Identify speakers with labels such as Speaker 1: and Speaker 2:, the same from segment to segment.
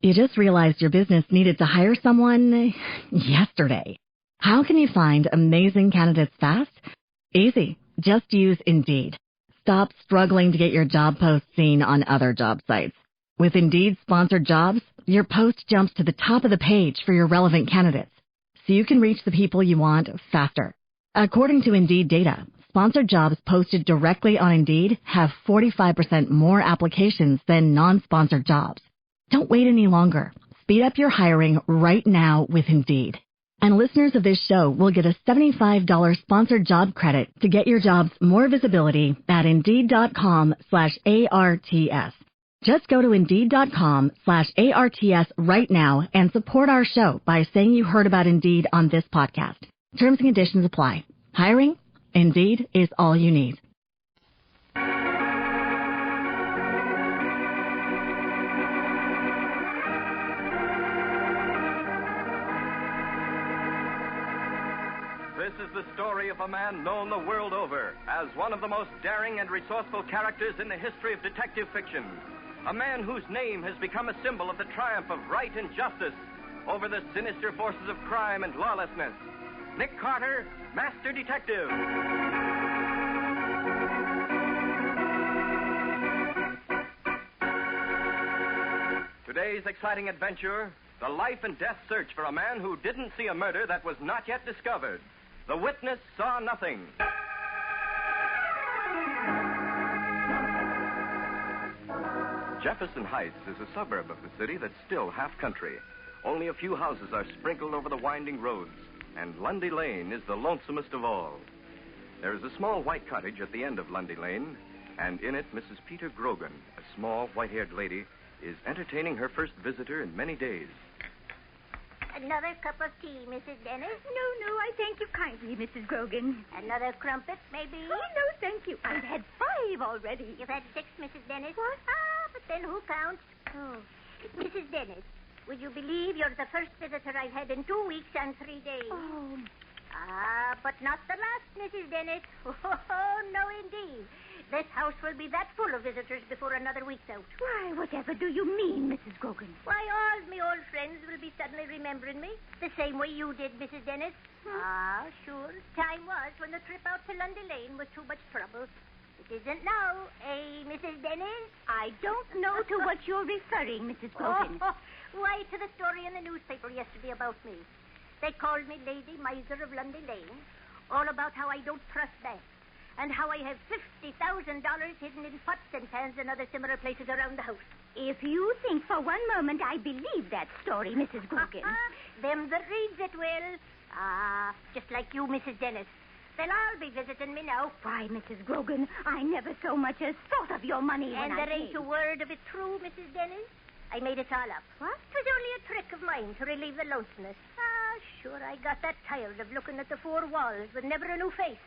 Speaker 1: You just realized your business needed to hire someone yesterday. How can you find amazing candidates fast? Easy. Just use Indeed. Stop struggling to get your job post seen on other job sites. With Indeed sponsored jobs, your post jumps to the top of the page for your relevant candidates, so you can reach the people you want faster. According to Indeed data, sponsored jobs posted directly on Indeed have 45% more applications than non-sponsored jobs. Don't wait any longer. Speed up your hiring right now with Indeed. And listeners of this show will get a $75 sponsored job credit to get your jobs more visibility at Indeed.com/ARTS. Just go to Indeed.com/ARTS right now and support our show by saying you heard about Indeed on this podcast. Terms and conditions apply. Hiring? Indeed is all you need.
Speaker 2: This is the story of a man known the world over as one of the most daring and resourceful characters in the history of detective fiction. A man whose name has become a symbol of the triumph of right and justice over the sinister forces of crime and lawlessness. Nick Carter, Master Detective. Today's exciting adventure, the life and death search for a man who didn't see a murder that was not yet discovered. The witness saw nothing. Jefferson Heights is a suburb of the city that's still half country. Only a few houses are sprinkled over the winding roads, and Lundy Lane is the lonesomest of all. There is a small white cottage at the end of Lundy Lane, and in it Mrs. Peter Grogan, a small white-haired lady, is entertaining her first visitor in many days.
Speaker 3: Another cup of tea, Mrs. Dennis?
Speaker 4: No, I thank you kindly, Mrs. Grogan.
Speaker 3: Another crumpet, maybe?
Speaker 4: Oh, no, thank you. I've had 5 already.
Speaker 3: You've had 6, Mrs. Dennis?
Speaker 4: What?
Speaker 3: But then who counts? Oh. Mrs. Dennis, would you believe you're the first visitor I've had in 2 weeks and 3 days?
Speaker 4: Oh.
Speaker 3: But not the last, Mrs. Dennis. Oh, no, indeed. This house will be that full of visitors before another week's out.
Speaker 4: Why, whatever do you mean, Mrs. Grogan?
Speaker 3: Why, all my old friends will be suddenly remembering me, the same way you did, Mrs. Dennis. Sure. Time was when the trip out to Lundy Lane was too much trouble. It isn't now, Mrs. Dennis?
Speaker 4: I don't know to what you're referring, Mrs. Grogan.
Speaker 3: Why, to the story in the newspaper yesterday about me. They called me Lady Miser of Lundy Lane, all about how I don't trust banks, and how I have $50,000 hidden in pots and pans and other similar places around the house.
Speaker 4: If you think for one moment I believe that story, Mrs. Grogan.
Speaker 3: Them that reads it will. Just like you, Mrs. Dennis. They'll all be visiting me now.
Speaker 4: Why, Mrs. Grogan, I never so much as thought of your money when
Speaker 3: And
Speaker 4: I
Speaker 3: there ain't
Speaker 4: came.
Speaker 3: a word of it true, Mrs. Dennis. I made it all up.
Speaker 4: What?
Speaker 3: It was only a trick of mine to relieve the lonesomeness. Sure, I got that tired of looking at the 4 walls with never a new face.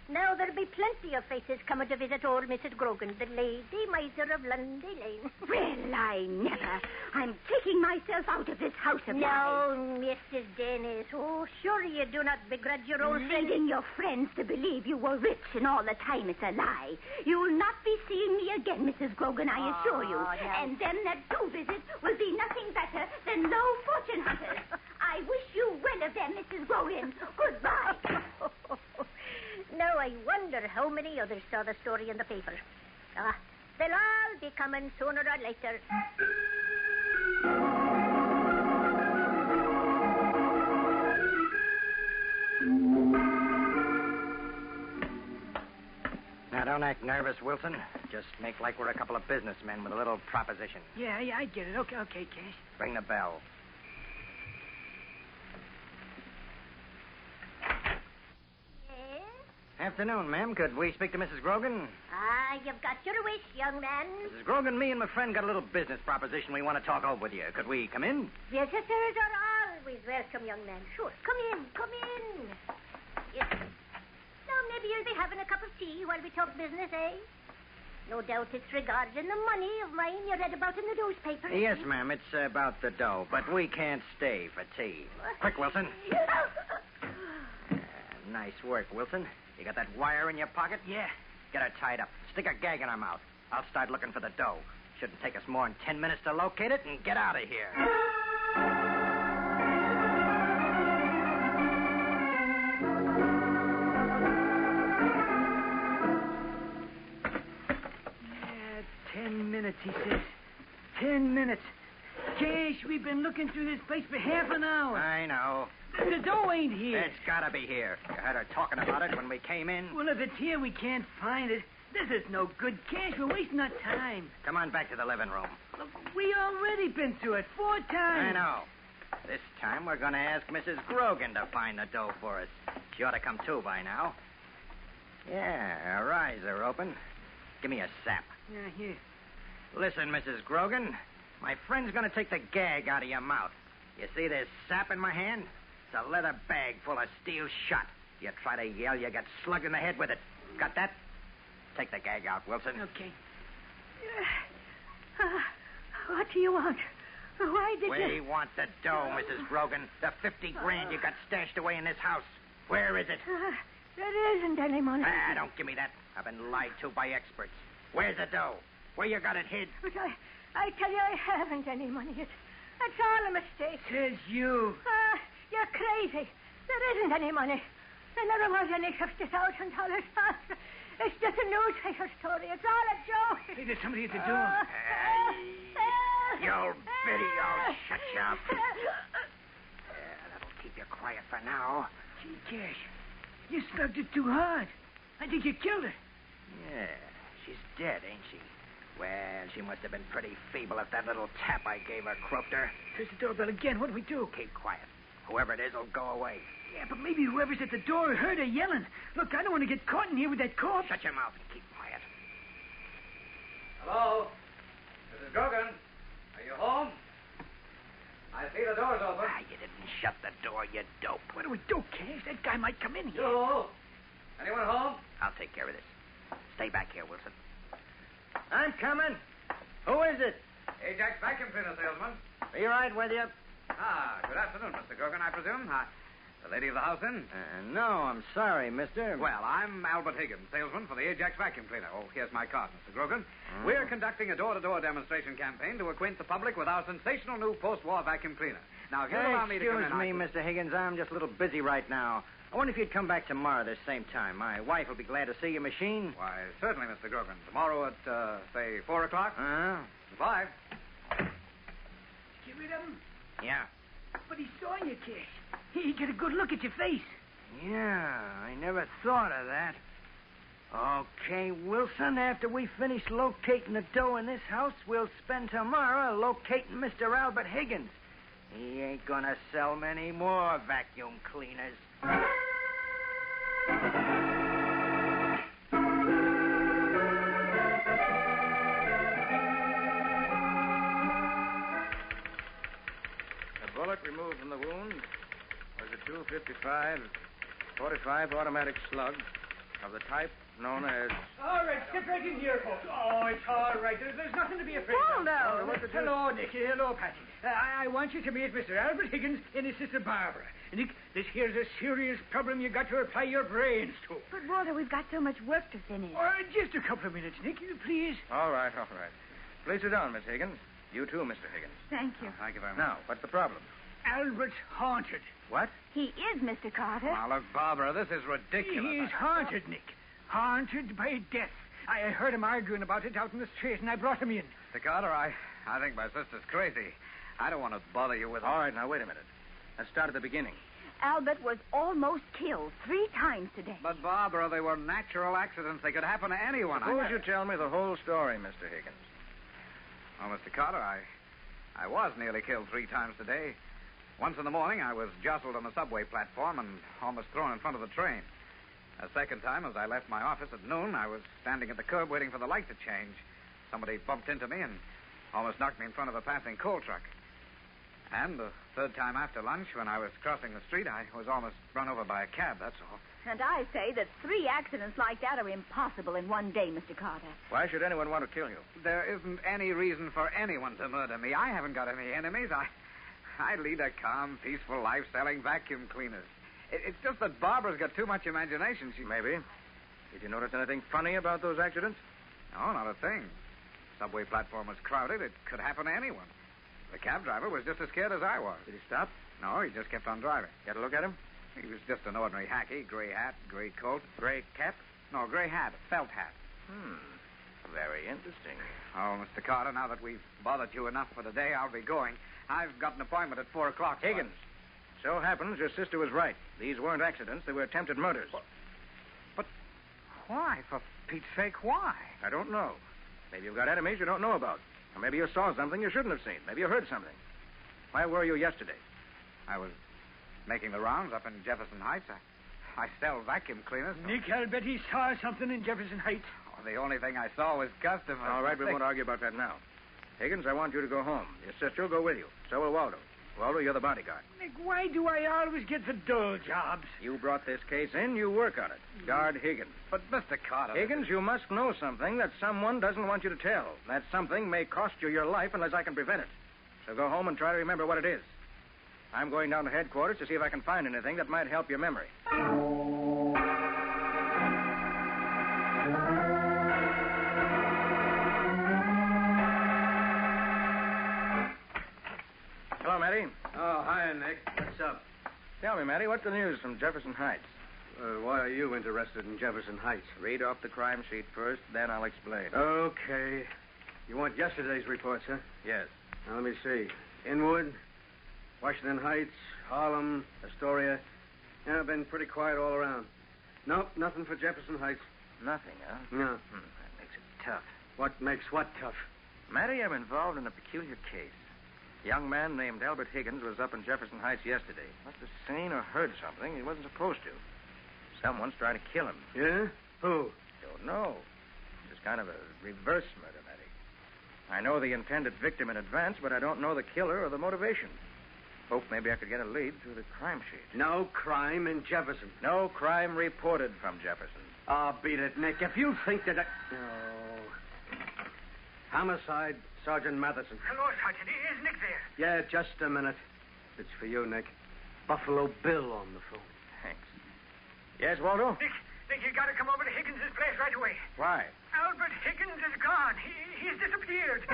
Speaker 3: Now there'll be plenty of faces coming to visit old Mrs. Grogan, the Lady Miser of Lundy Lane.
Speaker 4: Well, I never. I'm taking myself out of this house of
Speaker 3: No, Mrs. Dennis. Oh, sure you do not begrudge your old friend.
Speaker 4: Leading your friends to believe you were rich and all the time it's a lie. You will not be seeing me again, Mrs. Grogan, I assure you.
Speaker 3: No.
Speaker 4: And them that do visit will be nothing better than low fortune hunters. I wish you well of them, Mrs. Grogan. Goodbye.
Speaker 3: Now I wonder how many others saw the story in the paper. They'll all be coming sooner or later.
Speaker 5: Now, don't act nervous, Wilson. Just make like we're a couple of businessmen with a little proposition.
Speaker 6: Yeah, I get it. Okay, Cash.
Speaker 5: Ring the bell. Afternoon, ma'am. Could we speak to Mrs. Grogan?
Speaker 3: You've got your wish, young man.
Speaker 5: Mrs. Grogan, me and my friend got a little business proposition we want to talk over with you. Could we come in?
Speaker 3: Visitors are always welcome, young man. Sure. Come in. Yes. Now, maybe you'll be having a cup of tea while we talk business, eh? No doubt it's regarding the money of mine you read about in the newspaper.
Speaker 5: Yes, ma'am. It's about the dough, but we can't stay for tea. Quick, Wilson. Nice work, Wilson. You got that wire in your pocket?
Speaker 6: Yeah.
Speaker 5: Get her tied up. Stick a gag in her mouth. I'll start looking for the dough. Shouldn't take us more than 10 minutes to locate it and get out of here.
Speaker 6: Yeah, 10 minutes, he says. 10 minutes. Cash, we've been looking through this place for half an hour.
Speaker 5: I know.
Speaker 6: The dough ain't here.
Speaker 5: It's gotta be here. You heard her talking about it when we came in.
Speaker 6: Well, if it's here, we can't find it. This is no good, Cash. We're wasting our time.
Speaker 5: Come on back to the living room.
Speaker 6: Look, we already been through it 4 times.
Speaker 5: I know. This time we're gonna ask Mrs. Grogan to find the dough for us. She ought to come too by now. Yeah, her eyes are open. Give me a sap.
Speaker 6: Yeah, here.
Speaker 5: Listen, Mrs. Grogan. My friend's gonna take the gag out of your mouth. You see this sap in my hand? It's a leather bag full of steel shot. You try to yell, you get slugged in the head with it. Got that? Take the gag out, Wilson.
Speaker 6: Okay. What do you want? Why did
Speaker 5: We want the dough, Mrs. Grogan. The 50 grand you got stashed away in this house. Where is it?
Speaker 3: There isn't any money.
Speaker 5: Don't give me that. I've been lied to by experts. Where's the dough? Where you got it hid?
Speaker 3: But I tell you, I haven't any money. It's all a mistake.
Speaker 6: Says you.
Speaker 3: You're crazy. There isn't any money. There never was any $50,000. It's just a newspaper story. It's all a joke.
Speaker 6: Hey, there's somebody at the door.
Speaker 5: You old biddy, I'll shut you up. That'll keep you quiet for now.
Speaker 6: Gee, Cash, you slugged it too hard. I think you killed her.
Speaker 5: Yeah, she's dead, ain't she? Well, she must have been pretty feeble if that little tap I gave her croaked her.
Speaker 6: There's the doorbell again. What do we do?
Speaker 5: Keep quiet. Whoever it is will go away.
Speaker 6: Yeah, but maybe whoever's at the door heard her yelling. Look, I don't want to get caught in here with that corpse.
Speaker 5: Shut your mouth and keep quiet.
Speaker 2: Hello? Mrs. Grogan? Are you home? I see the door's open.
Speaker 5: You didn't shut the door, you dope.
Speaker 6: What do we do, Cash? That guy might come in here.
Speaker 2: You? Anyone home?
Speaker 5: I'll take care of this. Stay back here, Wilson. I'm coming. Who is it?
Speaker 2: Ajax vacuum cleaner salesman.
Speaker 5: Be right with you.
Speaker 2: Good afternoon, Mr. Grogan, I presume. The lady of the house in?
Speaker 5: No, I'm sorry, mister.
Speaker 2: Well, I'm Albert Higgins, salesman for the Ajax vacuum cleaner. Oh, here's my card, Mr. Grogan. We're conducting a door-to-door demonstration campaign to acquaint the public with our sensational new post-war vacuum cleaner. Now, if you'll allow me to come in...
Speaker 5: Excuse me, Mr. Higgins. I'm just a little busy right now. I wonder if you'd come back tomorrow this same time. My wife will be glad to see your machine.
Speaker 2: Why, certainly, Mr. Grogan. Tomorrow at, say, 4 o'clock? 5.
Speaker 6: Get rid of him?
Speaker 5: Yeah.
Speaker 6: But he saw you, Cash. He get a good look at your face.
Speaker 5: Yeah, I never thought of that. Okay, Wilson, after we finish locating the dough in this house, we'll spend tomorrow locating Mr. Albert Higgins. He ain't gonna sell many more vacuum cleaners.
Speaker 7: The bullet removed from the wound was a .255 .45 automatic slug of the type known as...
Speaker 6: All right, step right in here, folks. Oh, it's all right. There's nothing to be afraid of.
Speaker 7: no.
Speaker 6: Hello, Nick. Hello, Patsy. I want you to meet Mr. Albert Higgins and his sister Barbara. Nick, this here's a serious problem you got to apply your brains to.
Speaker 4: But, Walter, we've got so much work to finish.
Speaker 6: Just a couple of minutes, Nick, please.
Speaker 7: All right. Please sit down, Miss Higgins. You too, Mr. Higgins.
Speaker 4: Thank you.
Speaker 2: Thank you very much.
Speaker 7: Now, what's the problem?
Speaker 6: Albert's haunted.
Speaker 7: What?
Speaker 4: He is, Mr. Carter.
Speaker 2: Now, look, Barbara, this is ridiculous.
Speaker 6: He's haunted, Nick. Haunted by death. I heard him arguing about it out in the street, and I brought him in.
Speaker 2: Mr. Carter, I think my sister's crazy. I don't want to bother you with
Speaker 7: All right, now, wait a minute. Let's start at the beginning.
Speaker 4: Albert was almost killed 3 times today.
Speaker 2: But, Barbara, they were natural accidents. They could happen to anyone.
Speaker 7: Suppose you tell me the whole story, Mr. Higgins.
Speaker 2: Oh, Mr. Carter, I was nearly killed 3 times today. Once in the morning, I was jostled on the subway platform and almost thrown in front of the train. A second time, as I left my office at noon, I was standing at the curb waiting for the light to change. Somebody bumped into me and almost knocked me in front of a passing coal truck. And the third time after lunch, when I was crossing the street, I was almost run over by a cab, that's all.
Speaker 4: And I say that 3 accidents like that are impossible in one day, Mr. Carter.
Speaker 7: Why should anyone want to kill you?
Speaker 2: There isn't any reason for anyone to murder me. I haven't got any enemies. I lead a calm, peaceful life selling vacuum cleaners. It's just that Barbara's got too much imagination.
Speaker 7: Maybe. Did you notice anything funny about those accidents?
Speaker 2: No, not a thing.
Speaker 8: Subway platform was crowded. It could happen to anyone. The cab driver was just as scared as I was.
Speaker 7: Did he stop?
Speaker 8: No, he just kept on driving.
Speaker 7: Get a look at him?
Speaker 8: He was just an ordinary hacky. Gray hat, gray coat.
Speaker 7: Gray cap?
Speaker 8: No, gray hat, felt hat.
Speaker 7: Very interesting.
Speaker 8: Oh, Mr. Carter, now that we've bothered you enough for the day, I'll be going. I've got an appointment at 4 o'clock.
Speaker 7: Higgins, so happens your sister was right. These weren't accidents. They were attempted murders.
Speaker 8: But why, for Pete's sake, why?
Speaker 7: I don't know. Maybe you've got enemies you don't know about. Or maybe you saw something you shouldn't have seen. Maybe you heard something. Where were you yesterday?
Speaker 8: I was making the rounds up in Jefferson Heights. I sell vacuum cleaners. So...
Speaker 6: Nick, I'll bet he saw something in Jefferson Heights.
Speaker 8: Oh, the only thing I saw was customers.
Speaker 7: All right, we won't argue about that now. Higgins, I want you to go home. Your sister will go with you. So will Waldo. Waldo, you're the bodyguard.
Speaker 6: Nick, why do I always get the dull jobs?
Speaker 7: You brought this case in, you work on it. Guard Higgins.
Speaker 8: But, Mr. Carter...
Speaker 7: Higgins, you must know something that someone doesn't want you to tell. That something may cost you your life unless I can prevent it. So go home and try to remember what it is. I'm going down to headquarters to see if I can find anything that might help your memory. Hello, Matty.
Speaker 9: Oh, hi, Nick. What's up?
Speaker 7: Tell me, Matty, what's the news from Jefferson Heights?
Speaker 9: Why are you interested in Jefferson Heights?
Speaker 7: Read off the crime sheet first, then I'll explain.
Speaker 9: Okay. You want yesterday's reports, huh?
Speaker 7: Yes.
Speaker 9: Now, let me see. Inwood, Washington Heights, Harlem, Astoria. Yeah, been pretty quiet all around. Nope, nothing for Jefferson Heights.
Speaker 7: Nothing, huh?
Speaker 9: No.
Speaker 7: That makes it tough.
Speaker 9: What makes what tough?
Speaker 7: Matty, I'm involved in a peculiar case. A young man named Albert Higgins was up in Jefferson Heights yesterday. Must have seen or heard something he wasn't supposed to. Someone's trying to kill him.
Speaker 9: Yeah? Who?
Speaker 7: Don't know. It's kind of a reverse murder, Matty. I know the intended victim in advance, but I don't know the killer or the motivation. Hope maybe I could get a lead through the crime sheet.
Speaker 9: No crime in Jefferson.
Speaker 7: No crime reported from Jefferson.
Speaker 9: Oh, beat it, Nick. If you think that Oh. Homicide, Sergeant Matheson.
Speaker 6: Hello, Sergeant. Is Nick there?
Speaker 9: Yeah, just a minute. It's for you, Nick. Buffalo Bill on the phone.
Speaker 7: Thanks. Yes, Waldo?
Speaker 6: Nick, you got to come over to Higgins' place right away.
Speaker 7: Why?
Speaker 6: Albert Higgins is gone. He's disappeared.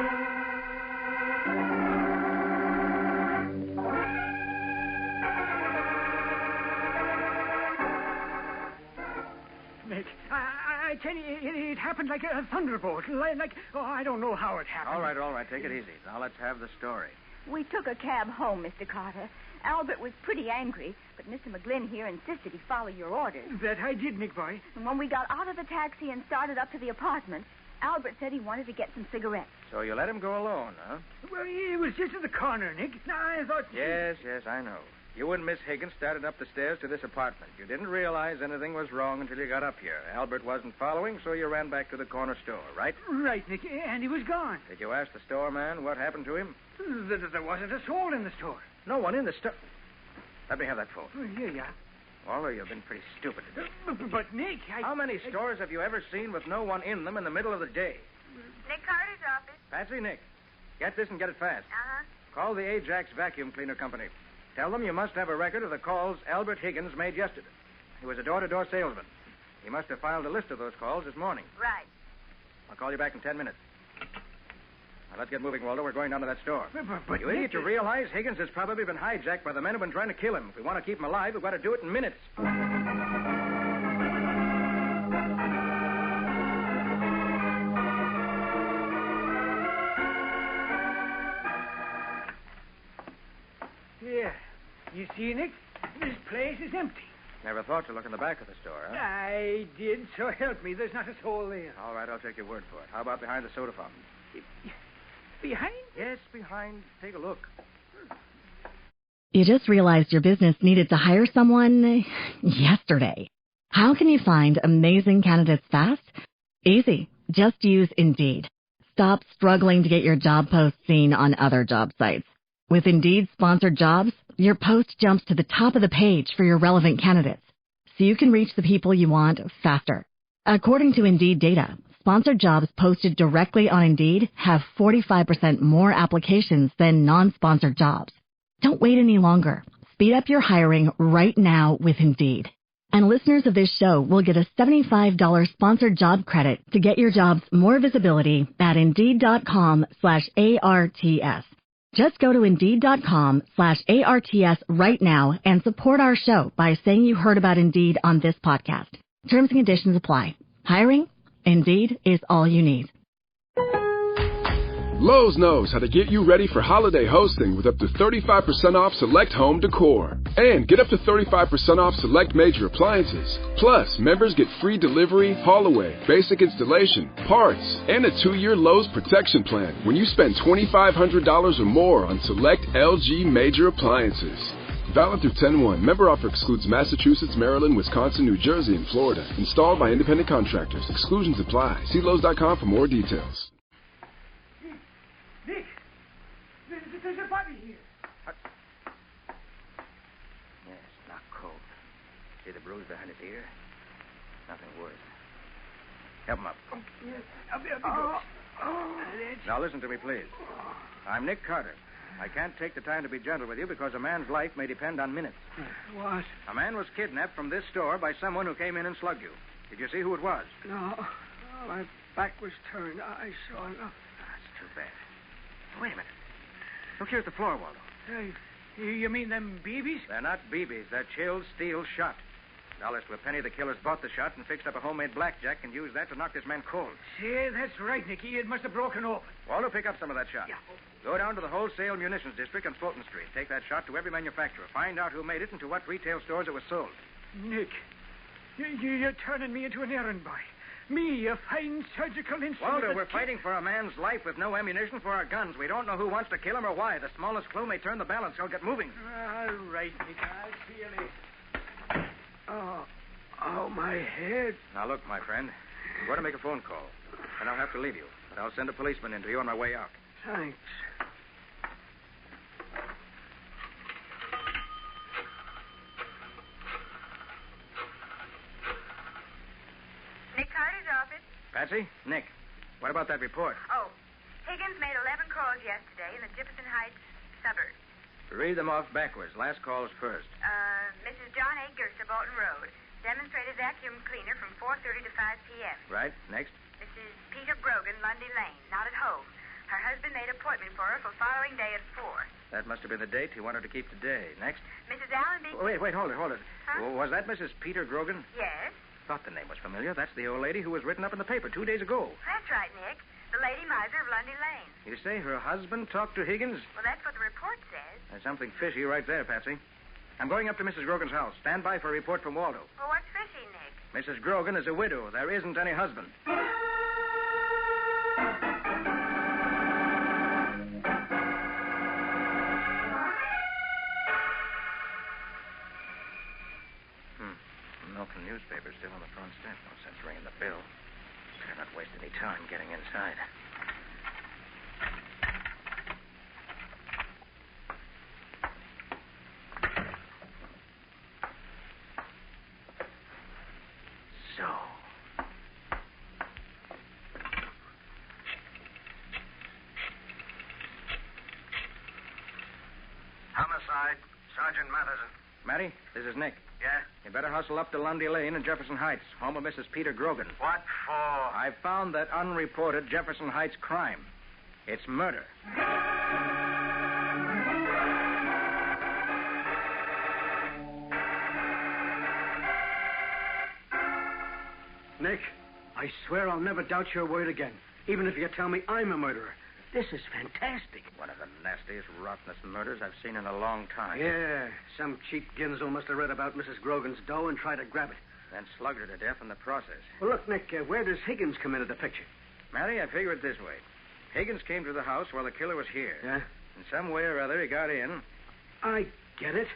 Speaker 6: Nick, I tell you, it happened like a thunderbolt. I don't know how it happened.
Speaker 7: All right. Take it easy. Now let's have the story.
Speaker 4: We took a cab home, Mr. Carter. Albert was pretty angry, but Mr. McGlynn here insisted he follow your orders.
Speaker 6: That I did, Nick boy.
Speaker 4: And when we got out of the taxi and started up to the apartment, Albert said he wanted to get some cigarettes.
Speaker 7: So you let him go alone, huh?
Speaker 6: Well, it was just at the corner, Nick. I thought...
Speaker 7: Yes, I know. You and Miss Higgins started up the stairs to this apartment. You didn't realize anything was wrong until you got up here. Albert wasn't following, so you ran back to the corner store, right?
Speaker 6: Right, Nick, and he was gone.
Speaker 7: Did you ask the storeman what happened to him?
Speaker 6: There wasn't a soul in the store.
Speaker 7: No one in the store. Let me have that phone.
Speaker 6: Here you are.
Speaker 7: Waldo, you've been pretty stupid today.
Speaker 6: But Nick,
Speaker 7: How many stores have you ever seen with no one in them in the middle of the day?
Speaker 10: Nick Carter's office.
Speaker 7: Patsy, Nick, get this and get it fast.
Speaker 10: Uh-huh.
Speaker 7: Call the Ajax Vacuum Cleaner Company. Tell them you must have a record of the calls Albert Higgins made yesterday. He was a door-to-door salesman. He must have filed a list of those calls this morning.
Speaker 10: Right.
Speaker 7: I'll call you back in 10 minutes. Now, let's get moving, Waldo. We're going down to that store.
Speaker 6: But
Speaker 7: You idiot, you realize Higgins has probably been hijacked by the men who've been trying to kill him. If we want to keep him alive, we've got to do it in minutes.
Speaker 6: Here. You see, Nick? This place is empty.
Speaker 7: Never thought to look in the back of the store, huh?
Speaker 6: I did, so help me. There's not a soul there.
Speaker 7: All right, I'll take your word for it. How about behind the soda fountain?
Speaker 6: Behind?
Speaker 7: Yes, behind. Take a look.
Speaker 1: You just realized your business needed to hire someone yesterday. How can you find amazing candidates fast? Easy. Just use Indeed. Stop struggling to get your job post seen on other job sites. With Indeed sponsored jobs, your post jumps to the top of the page for your relevant candidates, so you can reach the people you want faster. According to Indeed data, sponsored jobs posted directly on Indeed have 45% more applications than non-sponsored jobs. Don't wait any longer. Speed up your hiring right now with Indeed. And listeners of this show will get a $75 sponsored job credit to get your jobs more visibility at Indeed.com/ARTS. Just go to Indeed.com/ARTS right now and support our show by saying you heard about Indeed on this podcast. Terms and conditions apply. Hiring? Indeed is all you need.
Speaker 11: Lowe's knows how to get you ready for holiday hosting with up to 35% off select home decor. And get up to 35% off select major appliances. Plus, members get free delivery, haul away, basic installation, parts, and a 2-year Lowe's protection plan when you spend $2,500 or more on select LG major appliances. Valid through 10/1. Member offer excludes Massachusetts, Maryland, Wisconsin, New Jersey, and Florida. Installed by independent contractors. Exclusions apply. See Lowe's.com for more details.
Speaker 6: Nick, there's a body here.
Speaker 7: Yes, not cold. See the bruise behind his ear? Nothing worse. Help him up.
Speaker 6: Oh, yes. I'll be good.
Speaker 7: Now listen to me, please. I'm Nick Carter. I can't take the time to be gentle with you because a man's life may depend on minutes.
Speaker 6: What?
Speaker 7: A man was kidnapped from this store by someone who came in and slugged you. Did you see who it was?
Speaker 6: No. My back was turned. I saw nothing.
Speaker 7: That's too bad. Wait a minute. Look here at the floor, Waldo.
Speaker 6: Hey, you mean them BBs?
Speaker 7: They're not BBs. They're chilled steel shot. Dollars to a penny, the killers bought the shot and fixed up a homemade blackjack and used that to knock this man cold.
Speaker 6: See, that's right, Nicky. It must have broken open.
Speaker 7: Waldo, pick up some of that shot.
Speaker 6: Yeah.
Speaker 7: Go down to the wholesale munitions district on Fulton Street. Take that shot to every manufacturer. Find out who made it and to what retail stores it was sold.
Speaker 6: Nick, you're turning me into an errand boy. Me, a fine surgical instrument.
Speaker 7: Waldo, we're fighting for a man's life with no ammunition for our guns. We don't know who wants to kill him or why. The smallest clue may turn the balance. He'll get moving.
Speaker 6: All right, Nick. I'll see you later. Oh, my head.
Speaker 7: Now, look, my friend. I'm going to make a phone call. And I'll have to leave you. But I'll send a policeman in to you on my way out.
Speaker 6: Thanks.
Speaker 10: Nick Carter's office.
Speaker 7: Patsy? Nick. What about that report?
Speaker 10: Oh, Higgins made 11 calls yesterday in the Jefferson Heights suburbs.
Speaker 7: Read them off backwards. Last call's first.
Speaker 10: Mrs. John A. Gerster, Bolton Road. Demonstrated vacuum cleaner from 4:30 to 5 p.m.
Speaker 7: Right. Next.
Speaker 10: Mrs. Peter Grogan, Lundy Lane. Not at home. Her husband made appointment for her for following day at 4.
Speaker 7: That must have been the date he wanted to keep today. Next.
Speaker 10: Mrs. Allen B.
Speaker 7: Wait, hold it.
Speaker 10: Huh?
Speaker 7: Was that Mrs. Peter Grogan?
Speaker 10: Yes.
Speaker 7: Thought the name was familiar. That's the old lady who was written up in the paper 2 days ago.
Speaker 10: That's right, Nick. The lady miser of Lundy Lane.
Speaker 7: You say her husband talked to Higgins?
Speaker 10: Well, that's what the report says.
Speaker 7: There's something fishy right there, Patsy. I'm going up to Mrs. Grogan's house. Stand by for a report from Waldo.
Speaker 10: Well, what's fishy, Nick?
Speaker 7: Mrs. Grogan is a widow. There isn't any husband. Milk and newspapers still on the front step. No sense ringing the bell. Better not waste any time getting inside. So.
Speaker 9: Homicide, Sergeant Matheson.
Speaker 7: Matty, this is Nick.
Speaker 9: Yeah?
Speaker 7: You better hustle up to Lundy Lane in Jefferson Heights, home of Mrs. Peter Grogan.
Speaker 9: What for?
Speaker 7: I found that unreported Jefferson Heights crime. It's murder.
Speaker 9: Nick, I swear I'll never doubt your word again, even if you tell me I'm a murderer. This is fantastic.
Speaker 7: One of the nastiest, rottenest murders I've seen in a long time.
Speaker 9: Yeah, some cheap Ginzel must have read about Mrs. Grogan's dough and tried to grab it.
Speaker 7: Then slugged her to death in the process.
Speaker 9: Well, look, Nick, where does Higgins come into the picture?
Speaker 7: Matty, I figure it this way. Higgins came to the house while the killer was here.
Speaker 9: Yeah?
Speaker 7: In some way or other, he got in.
Speaker 9: I get it.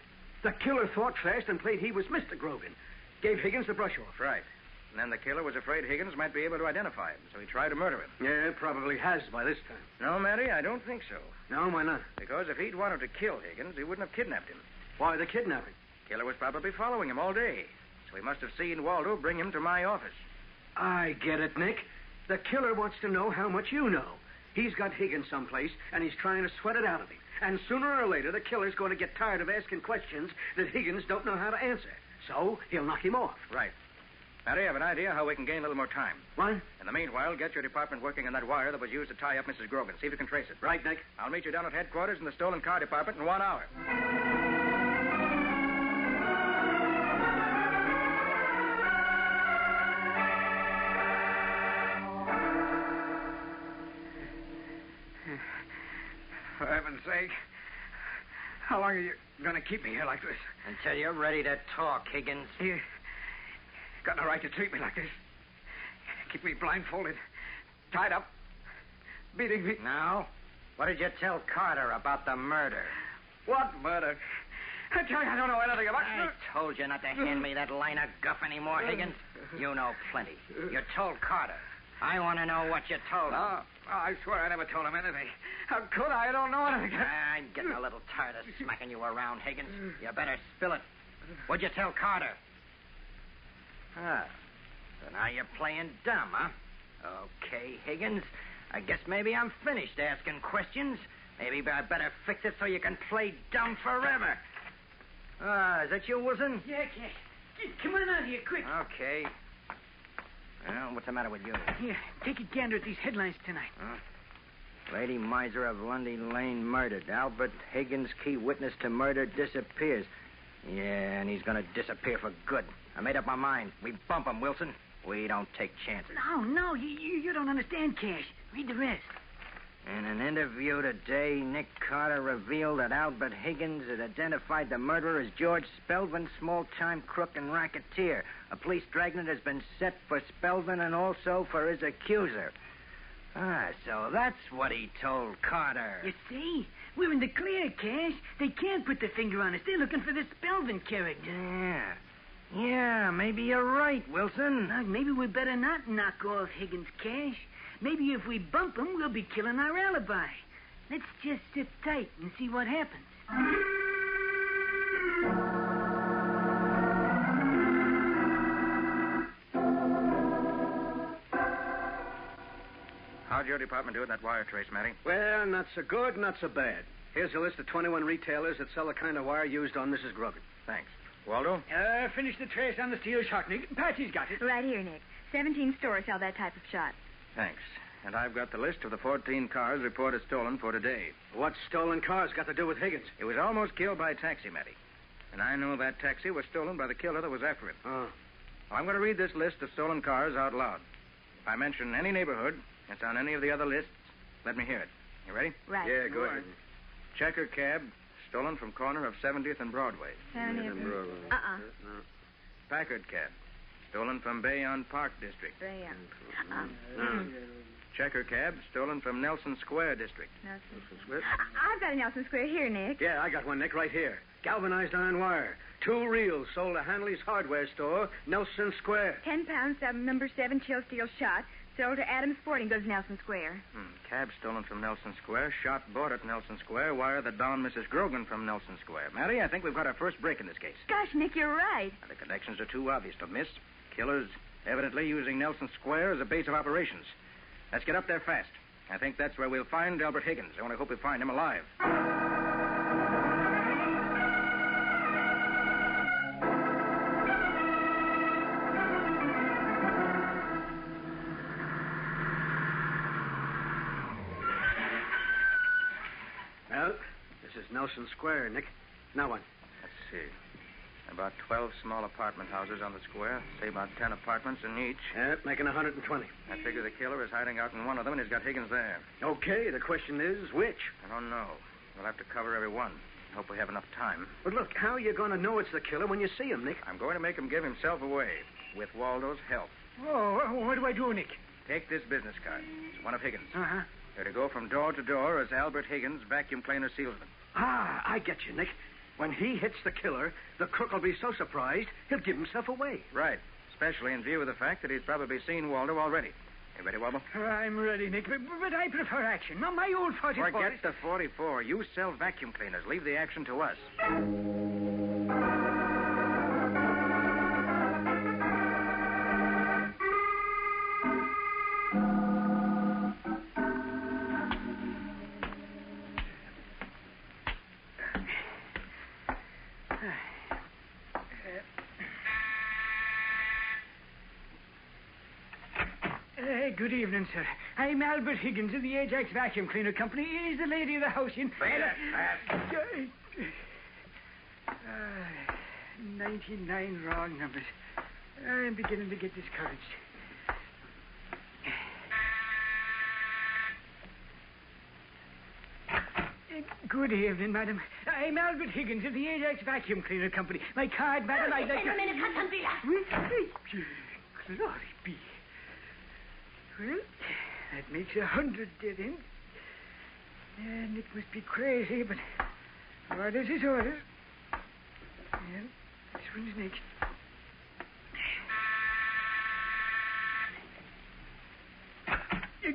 Speaker 9: The killer thought fast and played he was Mr. Grogan. Gave Higgins the brush off.
Speaker 7: Right. And then the killer was afraid Higgins might be able to identify him, so he tried to murder him.
Speaker 9: Yeah, probably has by this time.
Speaker 7: No, Matty, I don't think so.
Speaker 9: No, why not?
Speaker 7: Because if he'd wanted to kill Higgins, he wouldn't have kidnapped him.
Speaker 9: Why the kidnapping?
Speaker 7: Killer was probably following him all day. So he must have seen Waldo bring him to my office.
Speaker 9: I get it, Nick. The killer wants to know how much you know. He's got Higgins someplace, and he's trying to sweat it out of him. And sooner or later, the killer's going to get tired of asking questions that Higgins don't know how to answer. So he'll knock him off.
Speaker 7: Right. Mary, I have an idea how we can gain a little more time.
Speaker 9: What?
Speaker 7: In the meanwhile, get your department working on that wire that was used to tie up Mrs. Grogan. See if you can trace it.
Speaker 9: Right, Nick.
Speaker 7: I'll meet you down at headquarters in the stolen car department in 1 hour.
Speaker 8: For heaven's sake. How long are you going to keep me here like this?
Speaker 5: Until you're ready to talk, Higgins.
Speaker 8: You got no right to treat me like this. Keep me blindfolded, tied up, beating me.
Speaker 5: Now, what did you tell Carter about the murder?
Speaker 8: What murder? I tell you, I don't know anything about
Speaker 5: I told you not to hand me that line of guff anymore, Higgins. You know plenty. You told Carter. I want to know what you told him.
Speaker 8: Oh, I swear I never told him anything. How could I? I don't know anything.
Speaker 5: I'm getting a little tired of smacking you around, Higgins. You better spill it. What'd you tell Carter? Ah, so now you're playing dumb, huh? Okay, Higgins. I guess maybe I'm finished asking questions. Maybe I better fix it so you can play dumb forever. Is that you, Wilson?
Speaker 6: Yeah, Cash. Come on out here, quick.
Speaker 5: Okay. Well, what's the matter with you?
Speaker 6: Here, take a gander at these headlines tonight.
Speaker 5: Huh? Lady Miser of Lundy Lane murdered. Albert Higgins, key witness to murder, disappears. Yeah, and he's going to disappear for good. I made up my mind. We bump him, Wilson. We don't take chances.
Speaker 6: No, you don't understand, Cash. Read the rest.
Speaker 5: In an interview today, Nick Carter revealed that Albert Higgins had identified the murderer as George Spelvin, small-time crook and racketeer. A police dragnet has been set for Spelvin and also for his accuser. So that's what he told Carter.
Speaker 6: You see? We're in the clear, Cash. They can't put their finger on us. They're looking for the Spelvin character.
Speaker 5: Yeah, maybe you're right, Wilson.
Speaker 6: Maybe we better not knock off Higgins, Cash. Maybe if we bump him, we'll be killing our alibi. Let's just sit tight and see what happens.
Speaker 7: How'd your department do with that wire trace, Matty?
Speaker 9: Well, not so good, not so bad. Here's a list of 21 retailers that sell the kind of wire used on Mrs. Grogan.
Speaker 7: Thanks. Waldo?
Speaker 6: Finish the trace on the steel shot, Nick. Patsy's got it.
Speaker 12: Right here, Nick. 17 stores sell that type of shot.
Speaker 7: Thanks. And I've got the list of the 14 cars reported stolen for today.
Speaker 9: What's stolen cars got to do with Higgins?
Speaker 7: He was almost killed by a taxi, Matty. And I know that taxi was stolen by the killer that was after him.
Speaker 9: Oh.
Speaker 7: Well, I'm going to read this list of stolen cars out loud. If I mention any neighborhood that's on any of the other lists, let me hear it. You ready?
Speaker 12: Right.
Speaker 9: Yeah, go ahead.
Speaker 7: Checker cab, stolen from corner of 70th and Broadway.
Speaker 12: 70th.
Speaker 7: Packard cab, stolen from Bayonne Park District. Checker cab, stolen from Nelson Square District.
Speaker 12: Nelson Square? I've got a Nelson Square here, Nick.
Speaker 9: Yeah, I got one, Nick, right here. Galvanized iron wire. 2 reels sold at Hanley's hardware store, Nelson Square.
Speaker 12: 10 pounds, number 7 chill steel shot. Sold to Adams Sporting Goods, Nelson Square.
Speaker 7: Cab stolen from Nelson Square. Shot bought at Nelson Square. Wire that bound Mrs. Grogan from Nelson Square. Matty, I think we've got our first break in this case.
Speaker 12: Gosh, Nick, you're right.
Speaker 7: The connections are too obvious to miss. Killers evidently using Nelson Square as a base of operations. Let's get up there fast. I think that's where we'll find Albert Higgins. I only hope we find him alive.
Speaker 9: Well, this is Nelson Square, Nick. Now what?
Speaker 7: Let's see. About 12 small apartment houses on the square. Say about 10 apartments in each.
Speaker 9: Yeah, making 120.
Speaker 7: I figure the killer is hiding out in one of them, and he's got Higgins there.
Speaker 9: Okay, the question is, which?
Speaker 7: I don't know. We'll have to cover every one. Hope we have enough time.
Speaker 9: But look, how are you going to know it's the killer when you see him, Nick?
Speaker 7: I'm going to make him give himself away, with Waldo's help.
Speaker 6: Oh, what do I do, Nick?
Speaker 7: Take this business card. It's one of Higgins.
Speaker 6: Uh-huh.
Speaker 7: You're to go from door to door as Albert Higgins, vacuum cleaner salesman.
Speaker 9: I get you, Nick. When he hits the killer, the crook will be so surprised, he'll give himself away.
Speaker 7: Right. Especially in view of the fact that he's probably seen Waldo already. You ready, Wobble?
Speaker 6: I'm ready, Nick, but I prefer action. Not my old 44.
Speaker 7: Forget the 44. You sell vacuum cleaners. Leave the action to us.
Speaker 6: Good evening, sir. I'm Albert Higgins of the Ajax Vacuum Cleaner Company. Is the lady of the house in... 99 wrong numbers. I'm beginning to get discouraged. Good evening, madam. I'm Albert Higgins of the Ajax Vacuum Cleaner Company. My card, madam, I'd like to...
Speaker 3: Wait a minute,
Speaker 6: Glory be. Well, that makes 100 dead ends. And it must be crazy, but orders is orders. Well, this one's next.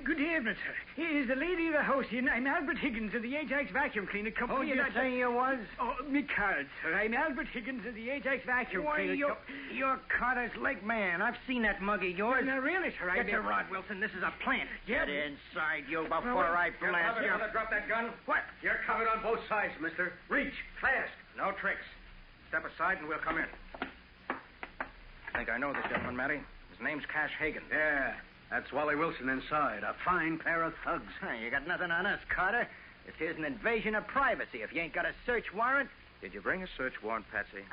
Speaker 6: Good evening, sir. Is the lady of the house in? I'm Albert Higgins of the Ajax Vacuum Cleaner Company.
Speaker 5: Who'd you say you was?
Speaker 6: Oh, me card, sir. I'm Albert Higgins of the Ajax Vacuum Cleaner Company.
Speaker 5: You're Carter's leg man. I've seen that mug of yours.
Speaker 6: No, really, sir.
Speaker 5: Get your rod, Wilson. This is a plant.
Speaker 6: Yeah.
Speaker 5: Get inside, you, before I blast you.
Speaker 7: Drop that gun.
Speaker 5: What?
Speaker 7: You're covered on both sides, mister. Reach, fast. No tricks. Step aside and we'll come in. I think I know this gentleman, Matty. His name's Cash Hagen.
Speaker 9: Yeah, that's Wally Wilson inside. A fine pair of thugs.
Speaker 5: You got nothing on us, Carter. This here's an invasion of privacy. If you ain't got a search warrant...
Speaker 7: Did you bring a search warrant, Patsy?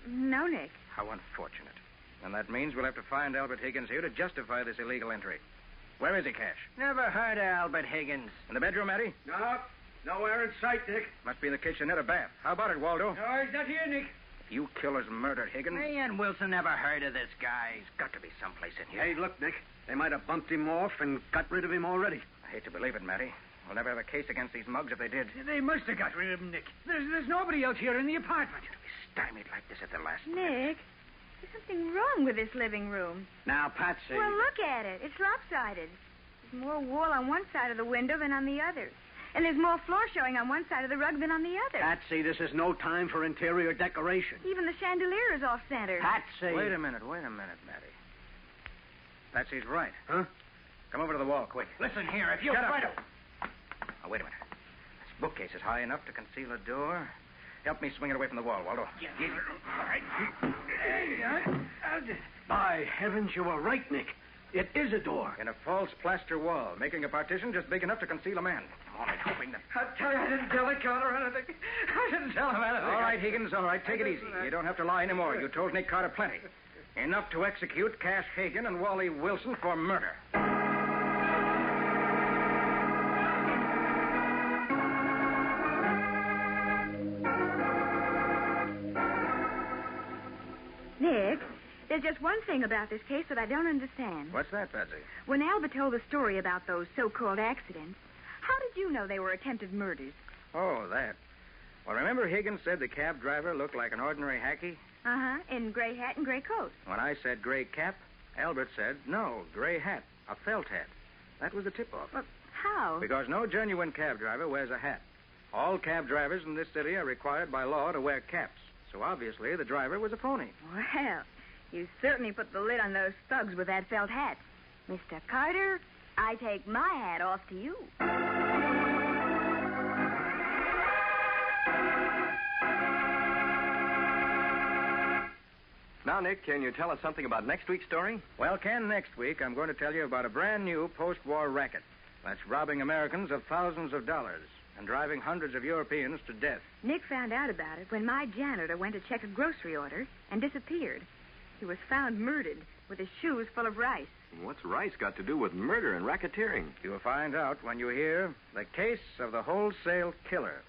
Speaker 12: No, Nick.
Speaker 7: How unfortunate. And that means we'll have to find Albert Higgins here to justify this illegal entry. Where is he, Cash?
Speaker 5: Never heard of Albert Higgins.
Speaker 7: In the bedroom, Matty?
Speaker 9: No, nowhere in sight, Dick.
Speaker 7: Must be in the kitchenette or bath. How about it, Waldo?
Speaker 6: No, he's not here, Nick.
Speaker 7: You killers murdered Higgins?
Speaker 5: Me and Wilson never heard of this guy. He's got to be someplace in here.
Speaker 9: Hey, look, Nick. They might have bumped him off and got rid of him already.
Speaker 7: I hate to believe it, Matty. We'll never have a case against these mugs if they did.
Speaker 6: They must have got rid of him, Nick. There's nobody else here in the apartment.
Speaker 7: Stymied like this at the last
Speaker 12: Nick, there's something wrong with this living room.
Speaker 9: Now, Patsy.
Speaker 12: Well, look at it. It's lopsided. There's more wall on one side of the window than on the other. And there's more floor showing on one side of the rug than on the other.
Speaker 9: Patsy, this is no time for interior decoration.
Speaker 12: Even the chandelier is off-center.
Speaker 9: Patsy.
Speaker 7: Wait a minute, Matty. Patsy's right.
Speaker 9: Huh?
Speaker 7: Come over to the wall, quick.
Speaker 5: Listen here, if you
Speaker 7: Shut up.
Speaker 5: try to...
Speaker 7: Oh, wait a minute. This bookcase is high enough to conceal a door. Help me swing it away from the wall, Waldo.
Speaker 5: Yeah.
Speaker 6: All right. I'll do it.
Speaker 9: By heavens, you were right, Nick. It is a door.
Speaker 7: In a false plaster wall, making a partition just big enough to conceal a man.
Speaker 5: I'm only hoping that...
Speaker 6: I'll tell you, I didn't tell the Carter anything. I didn't tell him anything.
Speaker 7: All right, Higgins, all right. Take it easy. You don't have to lie anymore. You told Nick Carter plenty. Enough to execute Cash Hagen and Wally Wilson for murder.
Speaker 12: Nick, there's just one thing about this case that I don't understand.
Speaker 7: What's that, Patsy?
Speaker 12: When Albert told the story about those so-called accidents, how did you know they were attempted murders?
Speaker 7: Oh, that. Well, remember Higgins said the cab driver looked like an ordinary hacky?
Speaker 12: Uh-huh, in gray hat and gray coat.
Speaker 7: When I said gray cap, Albert said, no, gray hat, a felt hat. That was the tip-off.
Speaker 12: Well, how?
Speaker 7: Because no genuine cab driver wears a hat. All cab drivers in this city are required by law to wear caps. So obviously the driver was a phony.
Speaker 12: Well, you certainly put the lid on those thugs with that felt hat. Mr. Carter, I take my hat off to you.
Speaker 2: Now, Nick, can you tell us something about next week's story?
Speaker 7: Well, Ken, next week I'm going to tell you about a brand new post-war racket that's robbing Americans of thousands of dollars and driving hundreds of Europeans to death.
Speaker 12: Nick found out about it when my janitor went to check a grocery order and disappeared. He was found murdered with his shoes full of rice.
Speaker 2: What's rice got to do with murder and racketeering?
Speaker 7: You'll find out when you hear the case of the wholesale killer.